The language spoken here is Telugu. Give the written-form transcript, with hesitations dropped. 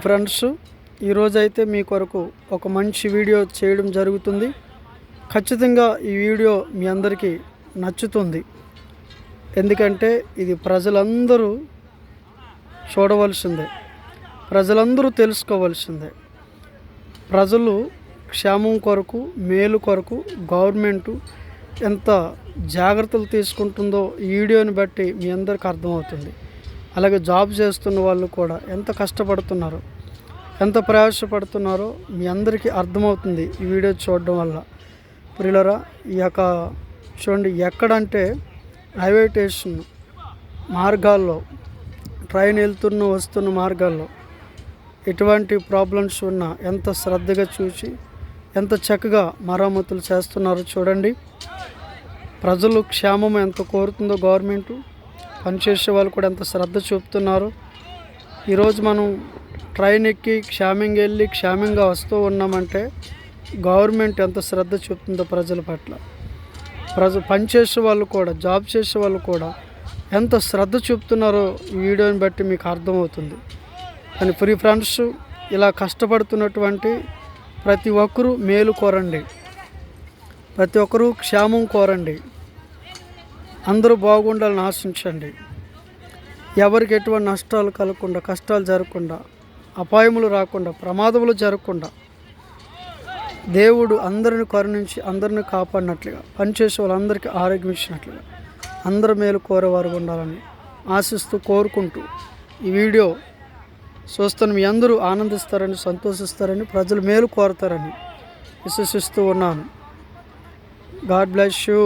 ఫ్రెండ్స్, ఈరోజైతే మీ కొరకు ఒక మంచి వీడియో చేయడం జరుగుతుంది. ఖచ్చితంగా ఈ వీడియో మీ అందరికీ నచ్చుతుంది. ఎందుకంటే ఇది ప్రజలందరూ చూడవలసిందే, ప్రజలందరూ తెలుసుకోవాల్సిందే. ప్రజలు క్షేమం కొరకు, మేలు కొరకు గవర్నమెంటు ఎంత జాగ్రత్తలు తీసుకుంటుందో ఈ వీడియోని బట్టి మీ అందరికీ అర్థమవుతుంది. అలాగే జాబ్ చేస్తున్న వాళ్ళు కూడా ఎంత కష్టపడుతున్నారో, ఎంత ప్రయాసపడుతున్నారో మీ అందరికీ అర్థమవుతుంది ఈ వీడియో చూడడం వల్ల. ప్రియులరా, ఈ యొక్క చూడండి, ఎక్కడంటే రైల్వే స్టేషన్ మార్గాల్లో, ట్రైన్ వస్తున్న మార్గాల్లో ఎటువంటి ప్రాబ్లమ్స్ ఉన్నా ఎంత శ్రద్ధగా చూసి ఎంత చక్కగా మరమ్మతులు చేస్తున్నారో చూడండి. ప్రజలు క్షేమం ఎంత కోరుతుందో గవర్నమెంటు, పనిచేసే వాళ్ళు కూడా ఎంత శ్రద్ధ చూపుతున్నారు. ఈరోజు మనం ట్రైన్ ఎక్కి క్షేమంగా వెళ్ళి క్షేమంగా వస్తూ ఉన్నామంటే గవర్నమెంట్ ఎంత శ్రద్ధ చూపుతుందో ప్రజల పట్ల. పనిచేసే వాళ్ళు కూడా, జాబ్ చేసే వాళ్ళు కూడా ఎంత శ్రద్ధ చూపుతున్నారో ఈ వీడియోని బట్టి మీకు అర్థమవుతుంది. కానీ ఫ్రెండ్స్, ఇలా కష్టపడుతున్నటువంటి ప్రతి ఒక్కరూ మేలు కోరండి, ప్రతి ఒక్కరూ క్షేమం కోరండి, అందరూ బాగుండాలని ఆశించండి. ఎవరికి ఎటువంటి నష్టాలు కలగకుండా, కష్టాలు జరగకుండా, అపాయములు రాకుండా, ప్రమాదములు జరగకుండా దేవుడు అందరిని కరుణించి అందరిని కాపాడినట్లుగా, పనిచేసే వాళ్ళందరికీ ఆరోగ్యం ఇచ్చినట్లుగా అందరూ మేలు కోరేవారు ఉండాలని ఆశిస్తూ, కోరుకుంటూ ఈ వీడియో చూస్తున్న మీ అందరూ ఆనందిస్తారని, సంతోషిస్తారని, ప్రజలు మేలు కోరతారని విశ్వసిస్తూ ఉన్నాను. God bless you.